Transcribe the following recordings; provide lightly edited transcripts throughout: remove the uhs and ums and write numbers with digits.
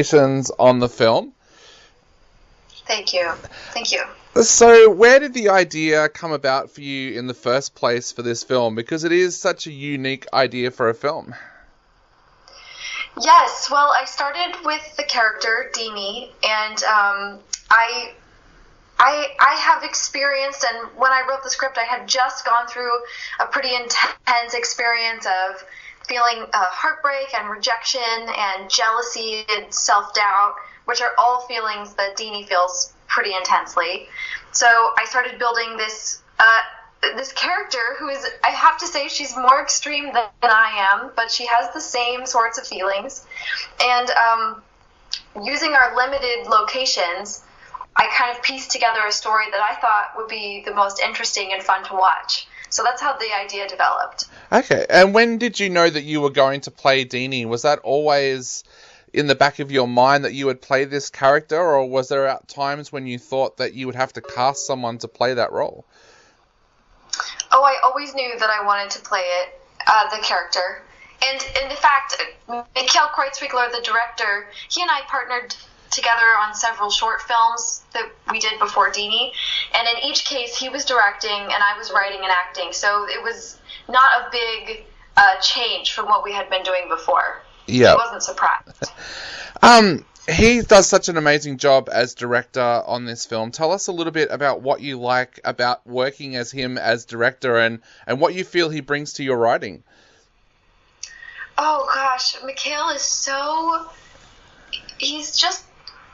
Congratulations on the film. Thank you. Thank you. So, where did the idea come about for you in the first place for this film? Because it is such a unique idea for a film. Yes, well, I started with the character, Deany, and I have experienced, and when I wrote the script, I had just gone through a pretty intense experience of feeling heartbreak and rejection and jealousy and self-doubt, which are all feelings that Deany feels pretty intensely. So I started building this character who is, I have to say, she's more extreme than I am, but she has the same sorts of feelings. And using our limited locations, I kind of pieced together a story that I thought would be the most interesting and fun to watch. So that's how the idea developed. Okay, and when did you know that you were going to play Deany? Was that always in the back of your mind that you would play this character, or was there times when you thought that you would have to cast someone to play that role? Oh, I always knew that I wanted to play it, the character. And in fact, Mikhail Kreutzwiegler, the director, he and I partnered together on several short films that we did before Deany. And in each case, he was directing and I was writing and acting. So it was not a big change from what we had been doing before. Yeah. He wasn't surprised. He does such an amazing job as director on this film. Tell us a little bit about what you like about working as him as director and what you feel he brings to your writing. Oh, gosh. Mikhail is he's just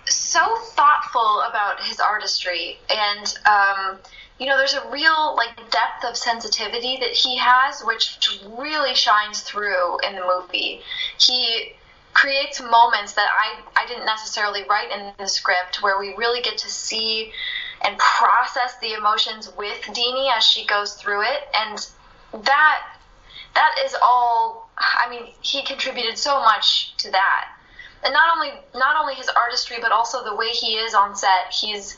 so thoughtful about his artistry. And, there's a real, depth of sensitivity that he has, which really shines through in the movie. He creates moments that I didn't necessarily write in the script, where we really get to see and process the emotions with Deany as she goes through it, and that is all. I mean, he contributed so much to that, and not only his artistry, but also the way he is on set. He's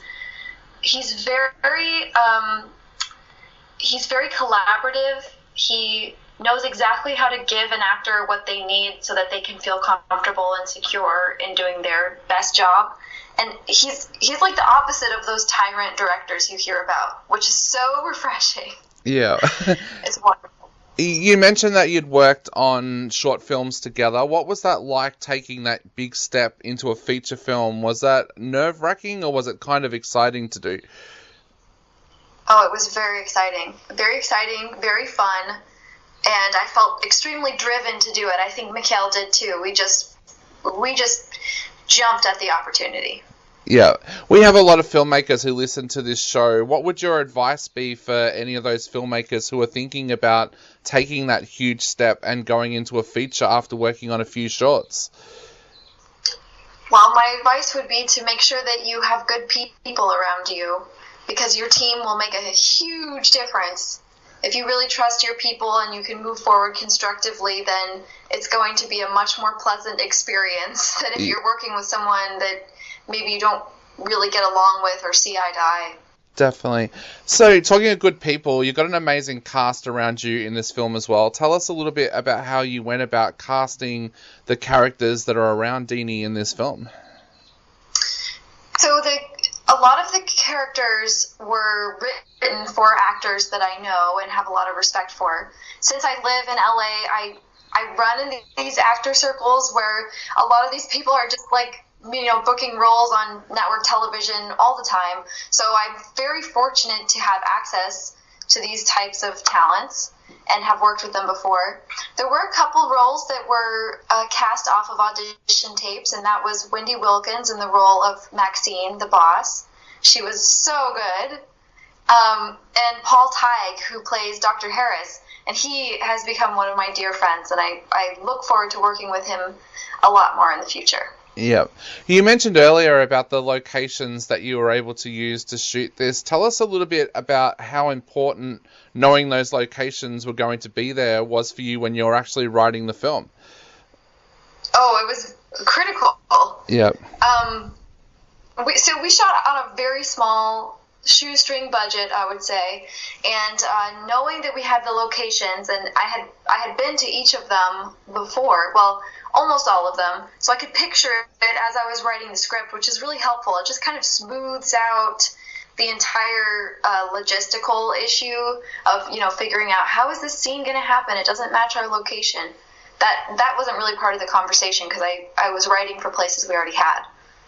very collaborative. He knows exactly how to give an actor what they need so that they can feel comfortable and secure in doing their best job. And he's like the opposite of those tyrant directors you hear about, which is so refreshing. Yeah. It's wonderful. You mentioned that you'd worked on short films together. What was that like, taking that big step into a feature film? Was that nerve-wracking, or was it kind of exciting to do? Oh, it was very exciting. Very exciting, very fun. And I felt extremely driven to do it. I think Mikhail did too. We just jumped at the opportunity. Yeah. We have a lot of filmmakers who listen to this show. What would your advice be for any of those filmmakers who are thinking about taking that huge step and going into a feature after working on a few shorts? Well, my advice would be to make sure that you have good people around you, because your team will make a huge difference. If you really trust your people and you can move forward constructively, then it's going to be a much more pleasant experience than if you're working with someone that maybe you don't really get along with or see eye to eye. Definitely. So, talking of good people, you've got an amazing cast around you in this film as well. Tell us a little bit about how you went about casting the characters that are around Deany in this film. So a lot of the characters were written for actors that I know and have a lot of respect for. Since I live in LA, I run in these actor circles where a lot of these people are just booking roles on network television all the time. So I'm very fortunate to have access to these types of talents and have worked with them before. There were a couple roles that were cast off of audition tapes, and that was Wendy Wilkins in the role of Maxine, the boss. She was so good. And Paul Teig, who plays Dr. Harris, and he has become one of my dear friends, and I look forward to working with him a lot more in the future. Yeah. You mentioned earlier about the locations that you were able to use to shoot this. Tell us a little bit about how important knowing those locations were going to be there was for you when you were actually writing the film. Oh, it was critical. Yeah. We shot on a very small shoestring budget, I would say, and knowing that we had the locations, and I had been to each of them before. Well, almost all of them. So I could picture it as I was writing the script, which is really helpful. It just kind of smooths out the entire logistical issue of, figuring out how is this scene going to happen? It doesn't match our location. That wasn't really part of the conversation because I was writing for places we already had.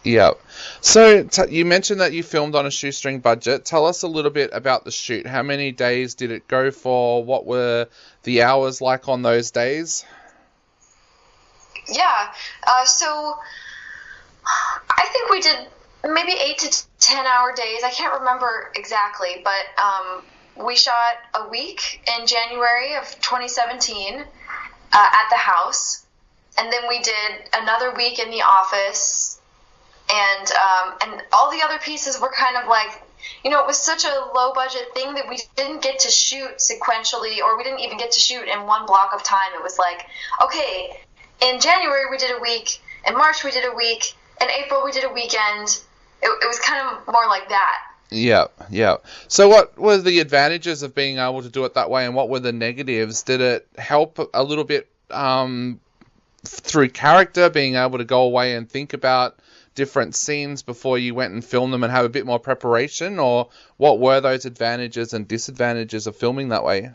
Yeah. So you mentioned that you filmed on a shoestring budget. Tell us a little bit about the shoot. How many days did it go for? What were the hours like on those days? Yeah. So I think we did maybe 8 to 10 hour days. I can't remember exactly, but we shot a week in January of 2017 at the house, and then we did another week in the office, and all the other pieces were kind of like, it was such a low budget thing that we didn't get to shoot sequentially, or we didn't even get to shoot in one block of time. It was like, okay, in January we did a week, in March we did a week, in April we did a weekend. It was kind of more like that. Yeah. So what were the advantages of being able to do it that way, and what were the negatives? Did it help a little bit through character, being able to go away and think about different scenes before you went and filmed them and have a bit more preparation? Or what were those advantages and disadvantages of filming that way?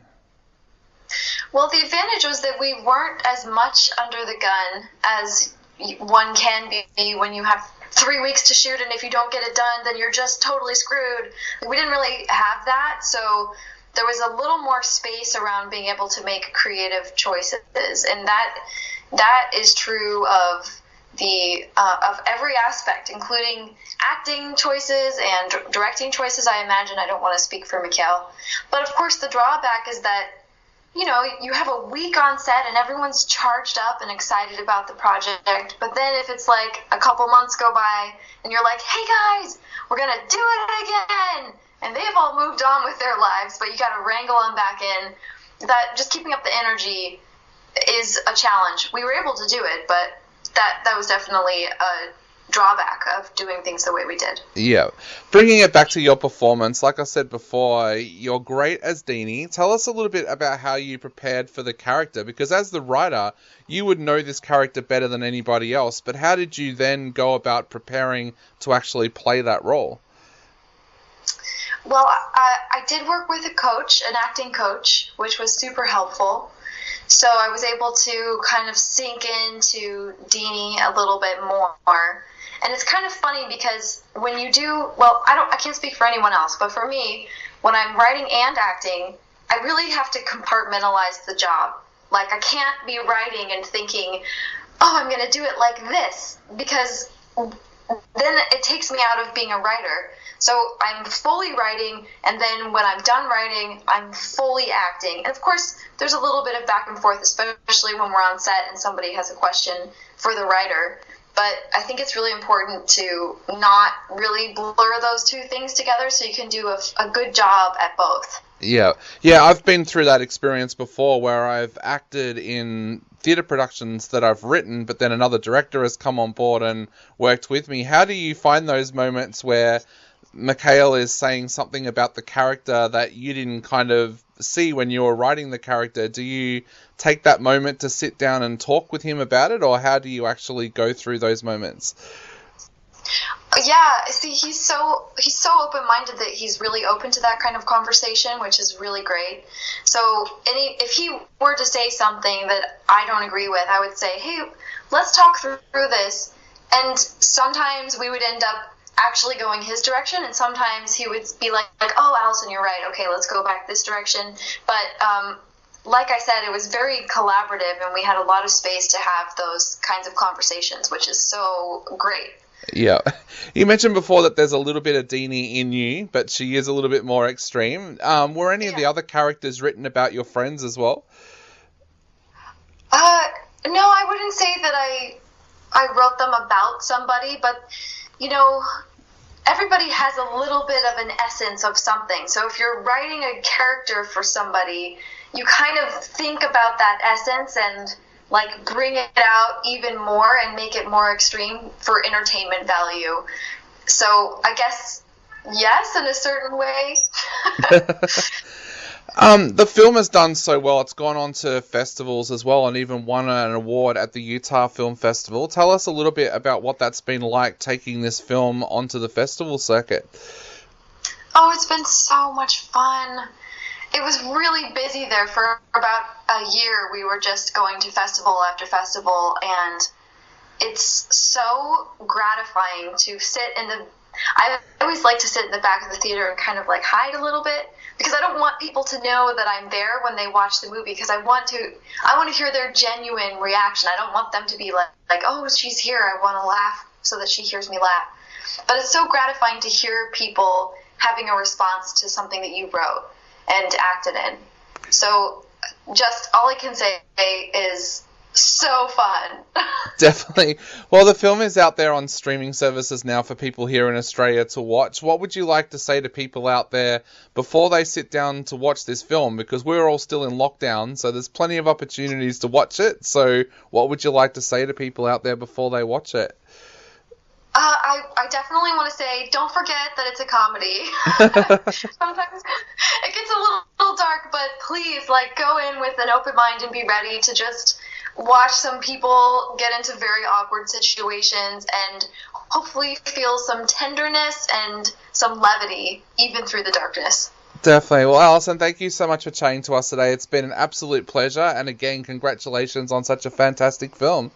Well, the advantage was that we weren't as much under the gun as one can be when you have 3 weeks to shoot, and if you don't get it done, then you're just totally screwed. We didn't really have that, so there was a little more space around being able to make creative choices, and that is true of of every aspect, including acting choices and directing choices. I imagine, I don't want to speak for Mikhail, but of course the drawback is that you have a week on set and everyone's charged up and excited about the project, but then if it's like a couple months go by and you're like, hey guys, we're gonna do it again, and they've all moved on with their lives, but you gotta wrangle them back in, that just keeping up the energy is a challenge. We were able to do it, but that was definitely a drawback of doing things the way we did. Yeah. Bringing it back to your performance, like I said before, you're great as Deany. Tell us a little bit about how you prepared for the character, because as the writer, you would know this character better than anybody else, but how did you then go about preparing to actually play that role? Well, I did work with a coach, an acting coach, which was super helpful. So I was able to kind of sink into Deany a little bit more. And it's kind of funny because when you do, well, I can't speak for anyone else, but for me, when I'm writing and acting, I really have to compartmentalize the job. Like, I can't be writing and thinking, oh, I'm going to do it like this, because then it takes me out of being a writer. So I'm fully writing, and then when I'm done writing, I'm fully acting. And of course, there's a little bit of back and forth, especially when we're on set and somebody has a question for the writer. But I think it's really important to not really blur those two things together so you can do a good job at both. Yeah, I've been through that experience before where I've acted in theatre productions that I've written, but then another director has come on board and worked with me. How do you find those moments where Mikhail is saying something about the character that you didn't kind of see when you were writing the character? Do you take that moment to sit down and talk with him about it, or how do you actually go through those moments? Yeah, see, he's so open-minded that he's really open to that kind of conversation, which is really great. So if he were to say something that I don't agree with, I would say, hey, let's talk through this. And sometimes we would end up actually going his direction, and sometimes he would be like, oh, Allison, you're right. Okay, let's go back this direction. But like I said, it was very collaborative, and we had a lot of space to have those kinds of conversations, which is so great. Yeah. You mentioned before that there's a little bit of Deany in you, but she is a little bit more extreme. Were any of the other characters written about your friends as well? No, I wouldn't say that I wrote them about somebody, but, everybody has a little bit of an essence of something. So if you're writing a character for somebody, you kind of think about that essence and bring it out even more and make it more extreme for entertainment value. So I guess yes, in a certain way. The film has done so well. It's gone on to festivals as well and even won an award at the Utah Film Festival. Tell us a little bit about what that's been like taking this film onto the festival circuit. Oh, it's been so much fun. It was really busy there for about a year. We were just going to festival after festival, and it's so gratifying to sit in the... I always like to sit in the back of the theater and kind of like hide a little bit, because I don't want people to know that I'm there when they watch the movie, because I want to hear their genuine reaction. I don't want them to be like, oh, she's here, I want to laugh so that she hears me laugh. But it's so gratifying to hear people having a response to something that you wrote and acted in. So just all I can say is so fun. Definitely. Well, the film is out there on streaming services now for people here in Australia to watch. What would you like to say to people out there before they sit down to watch this film? Because we're all still in lockdown, so there's plenty of opportunities to watch it. So what would you like to say to people out there before they watch it? I definitely want to say, don't forget that it's a comedy. Sometimes it gets a little dark, but please, go in with an open mind and be ready to just watch some people get into very awkward situations and hopefully feel some tenderness and some levity, even through the darkness. Definitely. Well, Allison, thank you so much for chatting to us today. It's been an absolute pleasure, and again, congratulations on such a fantastic film.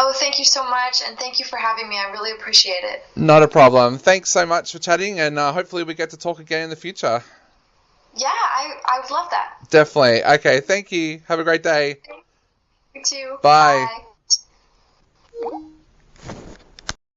Oh, thank you so much, and thank you for having me. I really appreciate it. Not a problem. Thanks so much for chatting, and hopefully we get to talk again in the future. Yeah, I would love that. Definitely. Okay, thank you. Have a great day. You too. Bye. Bye.